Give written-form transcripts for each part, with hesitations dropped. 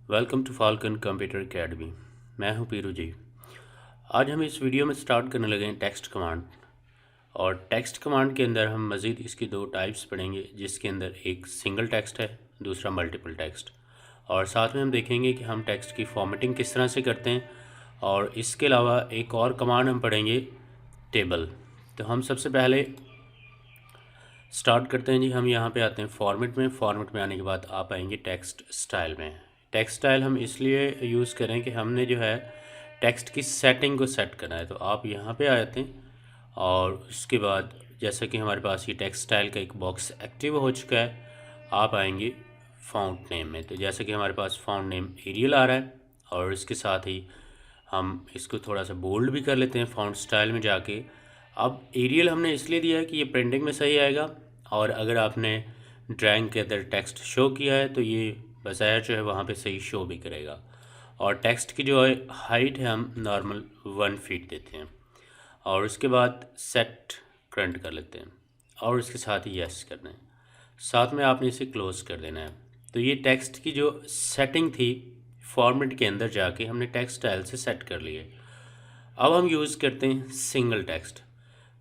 Welcome to Falcon computer academy. मैं हूं पीरू जी। आज हम इस वीडियो में स्टार्ट करने लगे हैं टेक्स्ट कमांड। और टेक्स्ट कमांड के अंदर हम मज़ीद इसकी दो टाइप्स पढ़ेंगे, जिसके अंदर एक सिंगल टेक्स्ट है, दूसरा मल्टीपल टेक्स्ट। और साथ में हम देखेंगे कि हम टेक्स्ट की फॉर्मेटिंग किस तरह से करते हैं। और इसके अलावा एक और कमांड हम पढ़ेंगे, टेबल। तो हम सबसे पहले स्टार्ट करते हैं जी। हम यहाँ पे आते हैं फॉर्मेट में आने के बाद आप आएंगे टेक्स्ट स्टाइल में। टेक्स्ट स्टाइल हम इसलिए यूज़ करें कि हमने जो है टेक्स्ट की सेटिंग को सेट करना है। तो आप यहाँ पे आ जाते हैं और उसके बाद जैसा कि हमारे पास ये टेक्स्ट स्टाइल का एक बॉक्स एक्टिव हो चुका है, आप आएंगे फ़ॉन्ट नेम में। तो जैसे कि हमारे पास फ़ॉन्ट नेम एरियल आ रहा है और इसके साथ ही हम इसको थोड़ा सा बोल्ड भी कर लेते हैं फ़ॉन्ट स्टाइल में जाके। अब एरियल हमने इसलिए दिया है कि ये प्रिंटिंग में सही आएगा, और अगर आपने ड्राइंग के अंदर टेक्स्ट शो किया है तो ये बज़ाहिर जो है वहाँ पे सही शो भी करेगा। और टेक्स्ट की जो है हाइट है हम नॉर्मल 1 फीट देते हैं और उसके बाद सेट करंट कर लेते हैं और उसके साथ ही यस करना है। साथ में आपने इसे क्लोज़ कर देना है। तो ये टेक्स्ट की जो सेटिंग थी फॉर्मेट के अंदर जाके हमने टेक्स्ट स्टाइल से सेट कर लिए। अब हम यूज़ करते हैं सिंगल टेक्स्ट।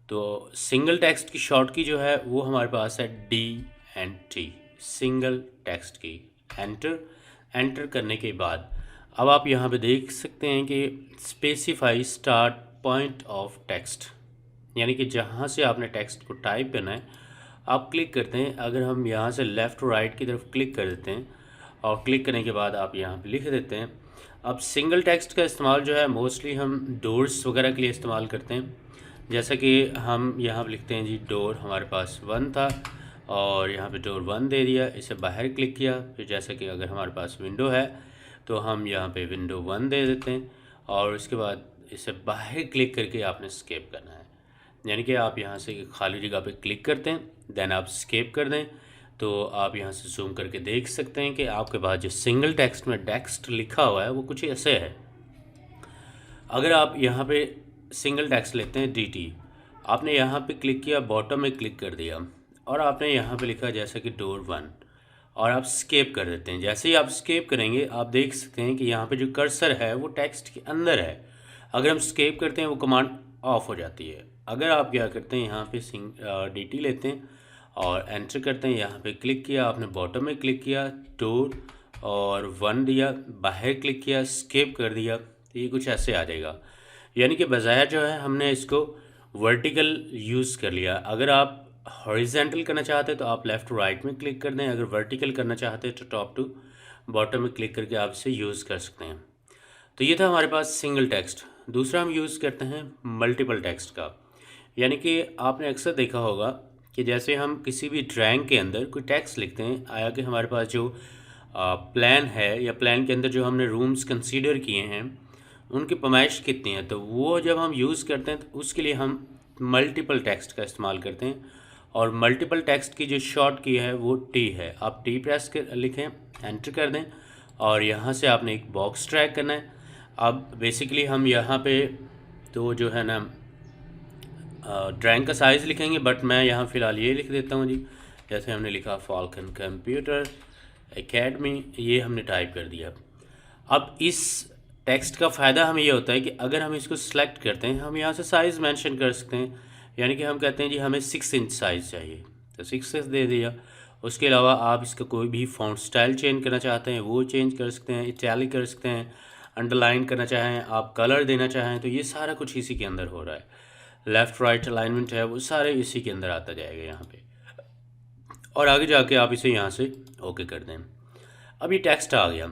तो सिंगल टेक्स्ट की शॉर्ट की जो है वो हमारे पास है DNT, सिंगल टेक्स्ट की। एंटर करने के बाद अब आप यहाँ पे देख सकते हैं कि specify start point of text, यानी कि जहाँ से आपने टेक्स्ट को टाइप करना है आप क्लिक करते हैं। अगर हम यहाँ से लेफ़्ट राइट की तरफ क्लिक कर देते हैं और क्लिक करने के बाद आप यहाँ पे लिख देते हैं। अब सिंगल टेक्स्ट का इस्तेमाल जो है मोस्टली हम डोर्स वगैरह के लिए इस्तेमाल करते हैं। जैसा कि हम यहाँ पर लिखते हैं जी, डोर हमारे पास 1 था और यहाँ पे डोर 1 दे दिया, इसे बाहर क्लिक किया। फिर जैसा कि अगर हमारे पास विंडो है तो हम यहाँ पे विंडो 1 दे देते हैं और उसके बाद इसे बाहर क्लिक करके आपने स्केप करना है। यानी कि आप यहाँ से खाली जगह पे क्लिक करते हैं, देन आप स्केप कर दें तो आप यहाँ से जूम करके देख सकते हैं कि आपके पास जो सिंगल टेक्स्ट में टेक्स्ट लिखा हुआ है वो कुछ ऐसे है। अगर आप यहाँ पे सिंगल टेक्स्ट लेते हैं DT, आपने यहाँ पे क्लिक किया, बॉटम में क्लिक कर दिया और आपने यहाँ पे लिखा जैसा कि डोर 1 और आप स्केप कर देते हैं। जैसे ही आप स्केप करेंगे आप देख सकते हैं कि यहाँ पे जो कर्सर है वो टेक्स्ट के अंदर है। अगर हम स्केप करते हैं वो कमांड ऑफ हो जाती है। अगर आप क्या करते हैं, यहाँ पे DT लेते हैं और एंटर करते हैं, यहाँ पे क्लिक किया, आपने बॉटम में क्लिक किया, डोर और 1 दिया, बाहर क्लिक किया, स्केप कर दिया, तो ये कुछ ऐसे आ जाएगा। यानी कि बज़ाहिर जो है हमने इसको वर्टिकल यूज़ कर लिया। अगर आप हॉरिजेंटल करना चाहते हैं तो आप लेफ़्ट राइट में क्लिक कर दें, अगर वर्टिकल करना चाहते हैं तो टॉप टू बॉटम में क्लिक करके आप इसे यूज़ कर सकते हैं। तो ये था हमारे पास सिंगल टेक्स्ट। दूसरा हम यूज़ करते हैं मल्टीपल टेक्स्ट का। यानी कि आपने अक्सर देखा होगा कि जैसे हम किसी भी ड्राइंग के अंदर कोई टेक्स्ट लिखते हैं, आया कि हमारे पास जो प्लान है या प्लान के अंदर जो हमने रूम्स कंसीडर किए हैं उनकी पैमाइश कितनी है, तो वो जब हम यूज़ करते हैं तो उसके लिए हम मल्टीपल टेक्स्ट का इस्तेमाल करते हैं। और मल्टीपल टेक्स्ट की जो शॉर्ट की है वो T है। आप T प्रेस कर लिखें, एंटर कर दें और यहाँ से आपने एक बॉक्स ड्रैग करना है। अब बेसिकली हम यहाँ पे तो जो है ना ड्राइंग का साइज़ लिखेंगे, बट मैं यहाँ फ़िलहाल ये लिख देता हूँ जी। जैसे हमने लिखा फाल्कन कंप्यूटर एकेडमी, ये हमने टाइप कर दिया। अब इस टेक्स्ट का फ़ायदा हमें ये होता है कि अगर हम इसको सिलेक्ट करते हैं हम यहाँ से साइज़ मेंशन कर सकते हैं। यानी कि हम कहते हैं जी हमें 6 इंच साइज़ चाहिए तो 6 दे दिया। उसके अलावा आप इसका कोई भी फ़ॉन्ट स्टाइल चेंज करना चाहते हैं वो चेंज कर सकते हैं, इटैलिक कर सकते हैं, अंडरलाइन करना चाहें, आप कलर देना चाहें, तो ये सारा कुछ इसी के अंदर हो रहा है। लेफ़्ट राइट अलाइनमेंट है वो सारे इसी के अंदर आता जाएगा यहाँ पे, और आगे जाके आप इसे यहाँ से ओके कर दें। अब ये टेक्स्ट आ गया।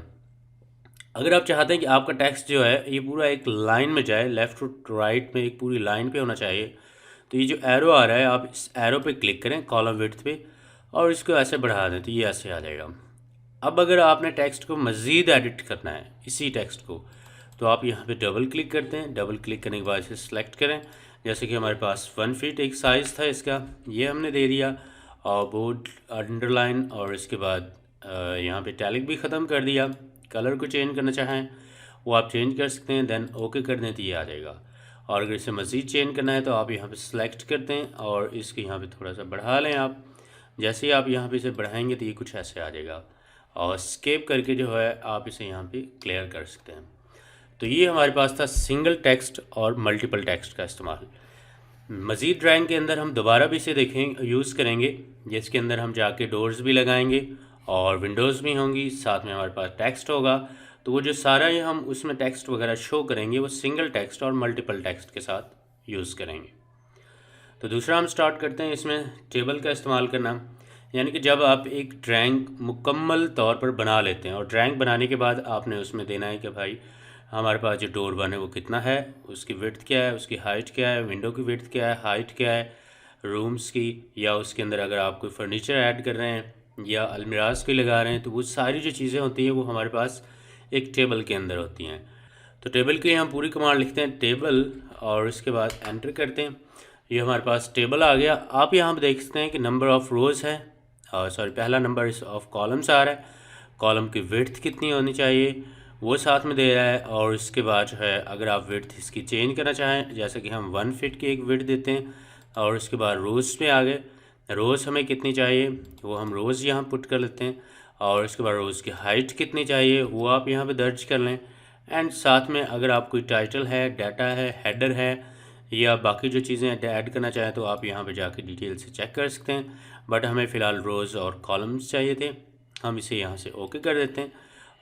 अगर आप चाहते हैं कि आपका टेक्स्ट जो है ये पूरा एक लाइन में जाए, लेफ़्ट टू राइट में एक पूरी लाइन पे होना चाहिए, तो ये जो एरो आ रहा है आप इस एरो पे क्लिक करें कॉलम विड्थ पे और इसको ऐसे बढ़ा दें तो ये ऐसे आ जाएगा। अब अगर आपने टेक्स्ट को मज़ीद एडिट करना है इसी टेक्स्ट को, तो आप यहाँ पे डबल क्लिक करते हैं। डबल क्लिक करने के बाद इसे सेलेक्ट करें। जैसे कि हमारे पास 1 फीट एक साइज़ था इसका, ये हमने दे दिया और बोल्ड अंडरलाइन और इसके बाद यहाँ पे इटैलिक भी ख़त्म कर दिया। कलर को चेंज करना चाहें वो आप चेंज कर सकते हैं, देन ओके कर दें तो ये आ जाएगा। और अगर इसे मज़ीद चेंज करना है तो आप यहाँ पे सेलेक्ट करते हैं और इसको यहाँ पे थोड़ा सा बढ़ा लें आप। जैसे ही आप यहाँ पे इसे बढ़ाएंगे तो ये कुछ ऐसे आ जाएगा। और स्केप करके जो है आप इसे यहाँ पे क्लियर कर सकते हैं। तो ये हमारे पास था सिंगल टेक्स्ट और मल्टीपल टेक्स्ट का इस्तेमाल। मज़ीद ड्राइंग के अंदर हम दोबारा भी इसे देखें यूज़ करेंगे, जिसके अंदर हम जाके डोर्स भी लगाएंगे और विंडोज़ भी होंगी, साथ में हमारे पास टेक्स्ट होगा। तो वो जो सारा ये हम उसमें टेक्स्ट वगैरह शो करेंगे वो सिंगल टेक्स्ट और मल्टीपल टेक्स्ट के साथ यूज़ करेंगे। तो दूसरा हम स्टार्ट करते हैं इसमें टेबल का इस्तेमाल करना, यानी कि जब आप एक ड्राइंग मुकम्मल तौर पर बना लेते हैं और ड्राइंग बनाने के बाद आपने उसमें देना है कि भाई हमारे पास जो डोर वन है वो कितना है, उसकी विड्थ क्या है, उसकी हाइट क्या है, विंडो की विड्थ क्या है, हाइट क्या है रूम्स की, या उसके अंदर अगर आप कोई फर्नीचर ऐड कर रहे हैं या अलमीराज कोई लगा रहे हैं, तो वो सारी जो चीज़ें होती हैं वो हमारे पास एक टेबल के अंदर होती हैं। तो टेबल के लिए हम पूरी कमांड लिखते हैं टेबल और उसके बाद एंटर करते हैं। ये हमारे पास टेबल आ गया। आप यहाँ पर देख सकते हैं कि नंबर ऑफ़ रोज़ है, सॉरी पहला नंबर ऑफ कॉलम्स आ रहा है, कॉलम की विड्थ कितनी होनी चाहिए वो साथ में दे रहा है। और इसके बाद जो है अगर आप विड्थ इसकी चेंज करना चाहें, जैसे कि हम 1 फीट की एक विड्थ देते हैं, और उसके बाद रोज़ में आ गए, रोज़ हमें कितनी चाहिए वो हम रोज़ यहाँ पुट कर लेते हैं, और उसके बाद रोज़ की हाइट कितनी चाहिए वो आप यहाँ पे दर्ज कर लें। एंड साथ में अगर आप कोई टाइटल है, डाटा है, हेडर है या बाकी जो चीज़ें ऐड करना चाहें तो आप यहाँ पे जाके डिटेल से चेक कर सकते हैं। बट हमें फ़िलहाल रोज़ और कॉलम्स चाहिए थे, हम इसे यहाँ से ओके कर देते हैं।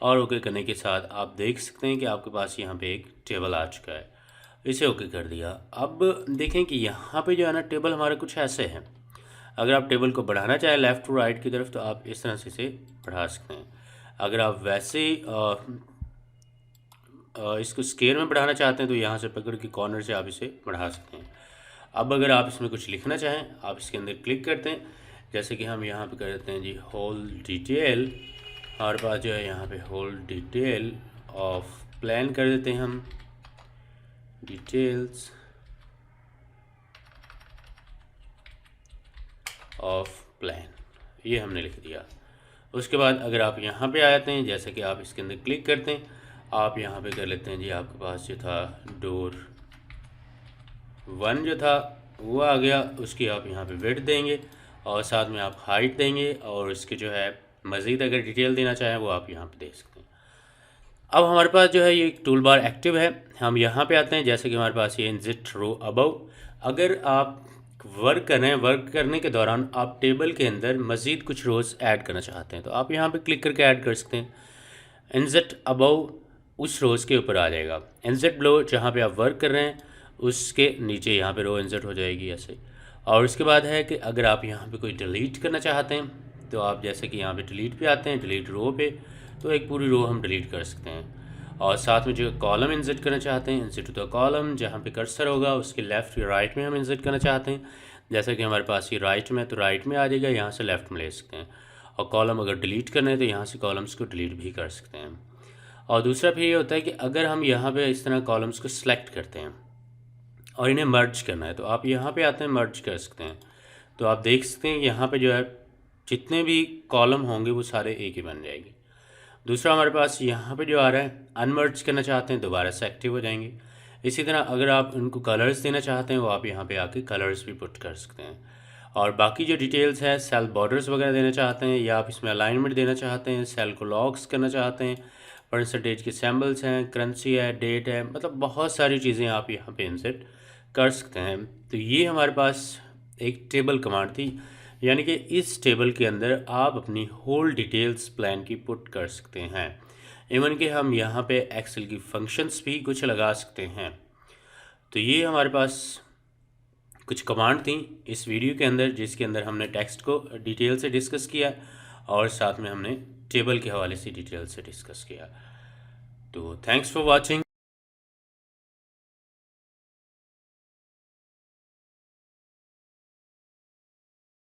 और ओके करने के साथ आप देख सकते हैं कि आपके पास यहाँ पे एक टेबल आ चुका है। इसे ओके कर दिया। अब देखें कि यहाँ पे जो है ना टेबल हमारा कुछ ऐसे है। अगर आप टेबल को बढ़ाना चाहें लेफ़्ट टू राइट की तरफ तो आप इस तरह से इसे बढ़ा सकते हैं। अगर आप वैसे इसको स्केयर में बढ़ाना चाहते हैं तो यहाँ से पकड़ के कॉर्नर से आप इसे बढ़ा सकते हैं। अब अगर आप इसमें कुछ लिखना चाहें आप इसके अंदर क्लिक करते हैं, जैसे कि हम यहाँ पे कर देते हैं जी होल डिटेल, हमारे पास जो है यहाँ पे होल डिटेल ऑफ प्लान कर देते हैं हम, डिटेल्स ऑफ प्लान, ये हमने लिख दिया। उसके बाद अगर आप यहाँ पे आ जाते हैं, जैसे कि आप इसके अंदर क्लिक करते हैं, आप यहाँ पे कर लेते हैं जी आपके पास जो था डोर 1 जो था वो आ गया, उसकी आप यहाँ पे विड्थ देंगे और साथ में आप हाइट देंगे, और इसके जो है मज़ीद अगर डिटेल देना चाहें वो आप यहाँ पे दे सकते हैं। अब हमारे पास जो है ये एक टूल बार एक्टिव है, हम यहाँ पे आते हैं, जैसे कि हमारे पास ये इंसर्ट रो अबव। अगर आप वर्क कर रहे हैं, वर्क करने के दौरान आप टेबल के अंदर मज़ीद कुछ रोज़ ऐड करना चाहते हैं तो आप यहाँ पे क्लिक करके ऐड कर सकते हैं। इंसर्ट अबव उस रोज़ के ऊपर आ जाएगा, इंसर्ट बिलो जहाँ पे आप वर्क कर रहे हैं उसके नीचे यहाँ पे रो इंसर्ट हो जाएगी ऐसे। और उसके बाद है कि अगर आप यहाँ पे कोई डिलीट करना चाहते हैं तो आप जैसे कि यहाँ पे डिलीट पे आते हैं, डिलीट रो पे, तो एक पूरी रो हम डिलीट कर सकते हैं। और साथ में जो कॉलम इंसर्ट करना चाहते हैं, इंसर्ट टू द कॉलम, जहाँ पे कर्सर होगा उसके लेफ़्ट या राइट में हम इंसर्ट करना चाहते हैं, जैसे कि हमारे पास ये राइट में तो राइट में आ जाएगा, यहाँ से लेफ़्ट में ले सकते हैं। और कॉलम अगर डिलीट करना है तो यहाँ से कॉलम्स को डिलीट भी कर सकते हैं। और दूसरा फिर ये होता है कि अगर हम यहाँ पे इस तरह कॉलम्स को सिलेक्ट करते हैं और इन्हें मर्ज करना है तो आप यहाँ पे आते हैं, मर्ज कर सकते हैं। तो आप देख सकते हैं यहाँ पे जो है जितने भी कॉलम होंगे वो सारे एक ही बन जाएंगे। दूसरा हमारे पास यहाँ पे जो आ रहा है अनमर्ज करना चाहते हैं दोबारा से एक्टिव हो जाएंगे। इसी तरह अगर आप उनको कलर्स देना चाहते हैं वो आप यहाँ पे आके कलर्स भी पुट कर सकते हैं। और बाकी जो डिटेल्स है सेल बॉर्डर्स वगैरह देना चाहते हैं या आप इसमें अलाइनमेंट देना चाहते हैं, सेल को लॉक्स करना चाहते हैं, परसेंटेज के सिंबल्स हैं, करेंसी है, डेट है, मतलब बहुत सारी चीज़ें आप यहाँ पे इंसर्ट कर सकते हैं। तो ये हमारे पास एक टेबल कमांड थी, यानी कि इस टेबल के अंदर आप अपनी होल डिटेल्स प्लान की पुट कर सकते हैं। इवन कि हम यहाँ पे एक्सेल की फंक्शंस भी कुछ लगा सकते हैं। तो ये हमारे पास कुछ कमांड थी इस वीडियो के अंदर जिसके अंदर हमने टेक्स्ट को डिटेल से डिस्कस किया और साथ में हमने टेबल के हवाले से डिटेल से डिस्कस किया। तो थैंक्स फॉर वॉचिंग।